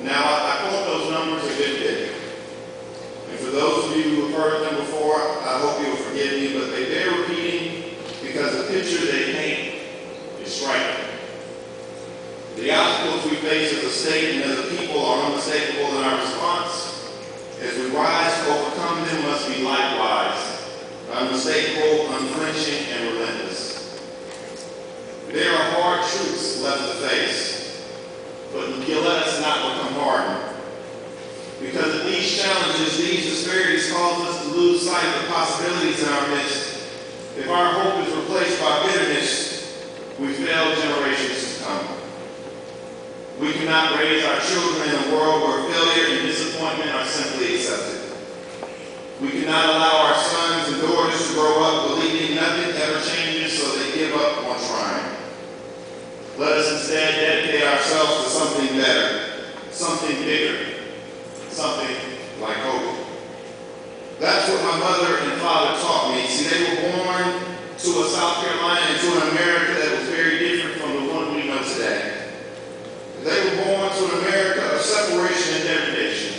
Now, I quote those numbers a good bit. And for those of you who have heard them before, I hope you'll forgive me, but they bear repeating because the picture they paint is striking. The obstacles we face as a state and as a people are unmistakable in our response. As we rise to overcome them must be likewise unmistakable, unflinching, and relentless. There are hard truths left to face, but let us not become hardened. Because of these challenges, these disparities cause us to lose sight of the possibilities in our midst. If our hope is replaced by bitterness, we fail generations to come. We cannot raise our children in a world where failure and disappointment are simply accepted. We cannot allow our sons and daughters to grow up believing nothing ever changes, so they give up on trying. Let us instead dedicate ourselves to something better, something bigger, something like hope. That's what my mother and father taught me. See, they were born to a South Carolina and to an America that was very different from the one we know today. They were born to an America of separation and degradation.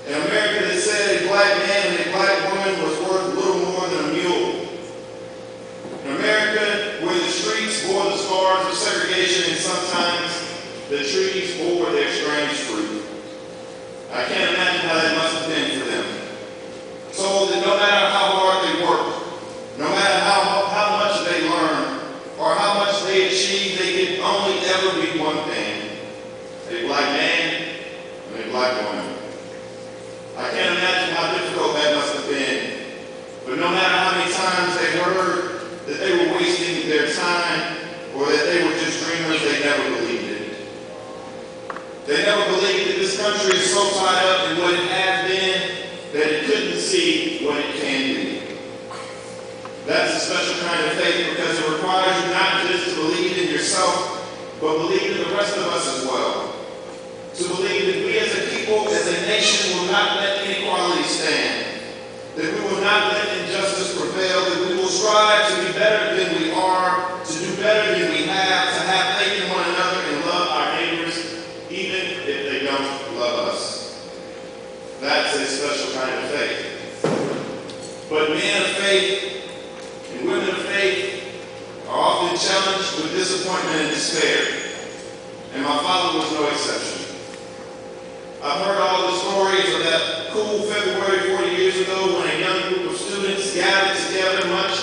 An America that said a black man and a black woman was worth little more than a mule. An America where the streets bore the scars of segregation and sometimes the trees bore their strange fruit. I can't imagine how that must have been for them. Told that no matter how hard they worked, no matter how much they learned, or how much they achieved, they could only ever be one thing: a black man and a black woman. I can't imagine how difficult that must have been. But no matter how many times they heard that they were wasting their time or that they were just dreamers, they never believed it. They never believed that this country is so tied up in what it has been that it couldn't see what it can be. That's a special kind of faith because it requires you not just to believe in yourself, but believe in the rest of us as well. To believe that we as a people, as a nation, will not let inequality stand, that we will not let injustice prevail, that we will strive to be better than we are, to do better than we have, to have faith in one another and love our neighbors, even if they don't love us. That's a special kind of faith. But men of faith and women of faith are often challenged with disappointment and despair, and my father was no exception. I've heard all the stories of that cool February 40 years ago when a young group of students gathered together much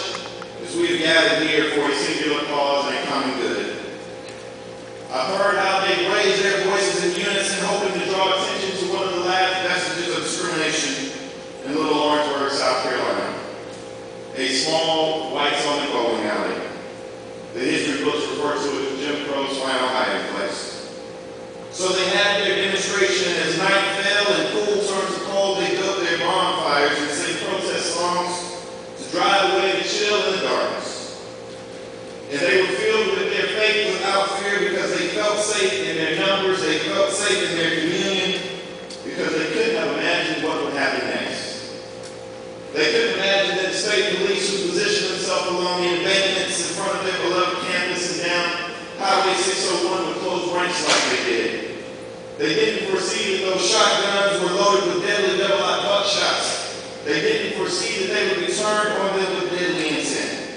as we have gathered here for a singular cause and a common good. I've heard how they raised their voices in unison, hoping to draw attention to one of the last vestiges of discrimination in Little Orangeburg, South Carolina, a small whites-only bowling alley. The history books refer to it as Jim Crow's final hiding place. So they had their demonstration, and as night fell and cool turned to cold, they built their bonfires and sang protest songs to drive away the chill and the darkness. And they were filled with their faith without fear because they felt safe in their numbers, they felt safe in their communion, because they couldn't have imagined what would happen next. They couldn't imagine that the state police would position themselves along the embankments in front of their beloved campus and down Highway 601 would close ranks like they did. They didn't foresee that those shotguns were loaded with deadly double-aught buckshots. They didn't foresee that they would be turned on them with deadly intent.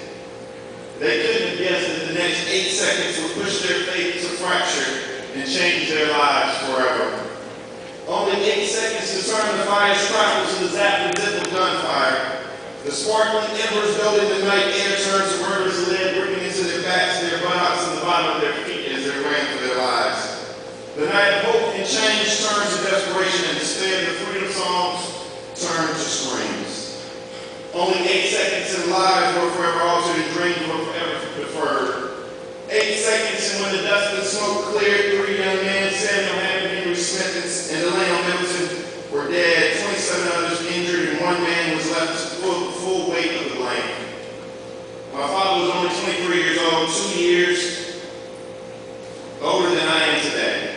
They couldn't have guessed that the next 8 seconds would push their faith to fracture and change their lives forever. Only 8 seconds to turn the fire sparkles to the zap and zip of gunfire. The sparkling embers go in the night air turns to murderous lead, ripping into their backs, their buttocks, and the bottom of their feet as they ran for their lives. The night of hope and change turns to desperation and despair. The freedom songs turn to screams. Only 8 seconds and lives were forever altered and dreams were forever deferred. 8 seconds and when the dust and smoke cleared, 3 young men, Samuel Hammond, Henry Smith, and Delano Middleton, were dead, 27 others injured, and 1 man was left to pull the full weight of the blame. My father was only 23 years old, 2 years older than I am today,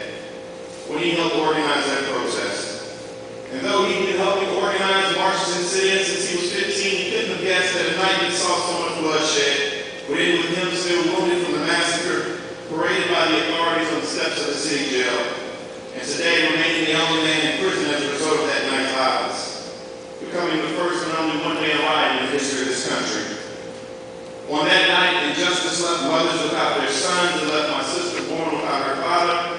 when he helped organize that protest. And though he'd been helping organize marches and sit-ins since he was 15, he couldn't have guessed that a night that saw so much bloodshed would end with him still wounded from the massacre paraded by the authorities on the steps of the city jail. And today, young man in prison as a result of that night's violence, becoming the first and only one-man riot in the history of this country. On that night, injustice left mothers without their sons and left my sister born without her father.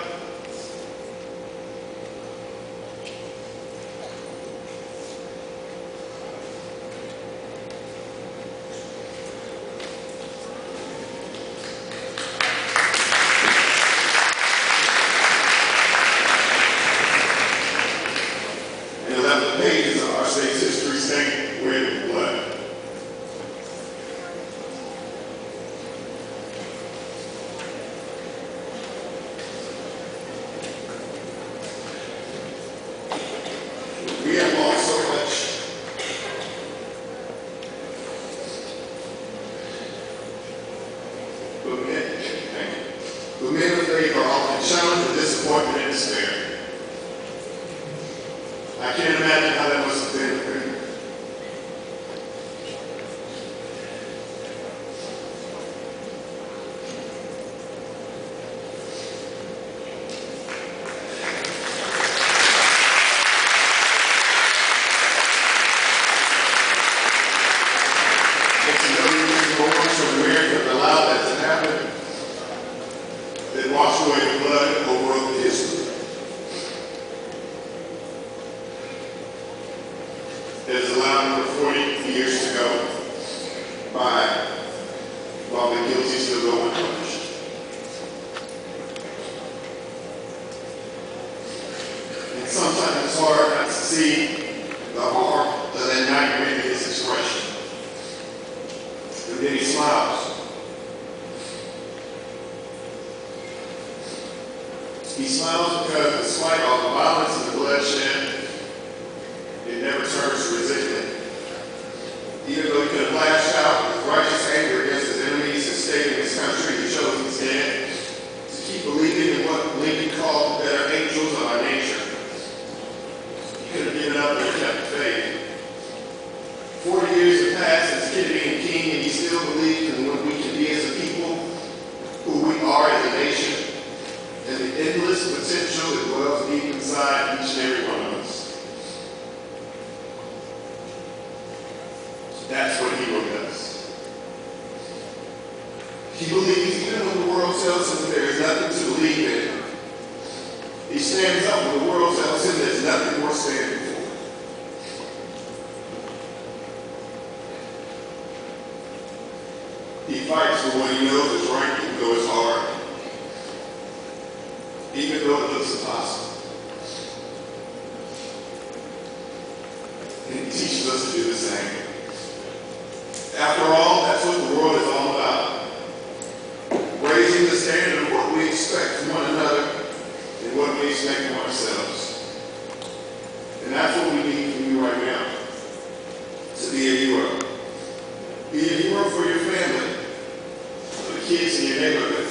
And left the pages of our state's history stained with blood. We have lost so much. But men of faith are often challenged with disappointment and despair. I can't imagine how that must have been for him. Wash away the blood and overwhelm the history. It has allowed over 40 years to go by while the guilty still go unpunished. And sometimes it's hard not to see the harm of that night in his expression. And then he smiles. He smiles because despite all the violence and the bloodshed, it never turns to resentment. Even though he could have lashed out with righteous anger against his enemies and stayed in his country, he chose instead to keep believing in what Lincoln called the better angels of our nature. He could have given up and kept the faith. 40 years have passed since Kennedy and King, and he still believes in what we can be as a people, who we are as a nation, and the endless potential that dwells deep inside each and every one of us. That's what a hero does. He believes even when the world tells him there is nothing to believe in. He stands up when the world tells him there's nothing worth standing for. He fights for what he knows is right, even though it's hard. Even though it looks impossible. And he teaches us to do the same. After all, that's what the world is all about. Raising the standard of what we expect from one another and what we expect from ourselves. And that's what we need from you right now. To be a hero. Be a hero for your family, for the kids in your neighborhood,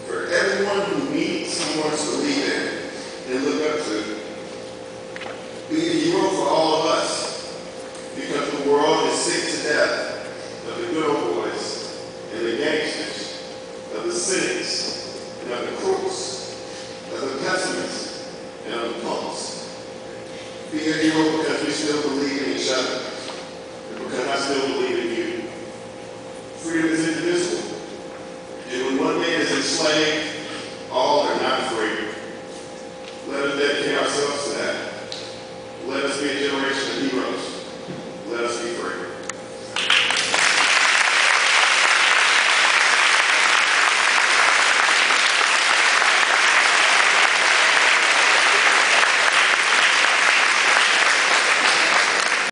for everyone who needs someone to believe in and look up to. Be a hero for all of us, because the world is sick to death of the good old boys and the gangsters, of the cynics and of the crooks, of the pessimists and of the punks. Be a hero because we still believe in each other, and because I still believe in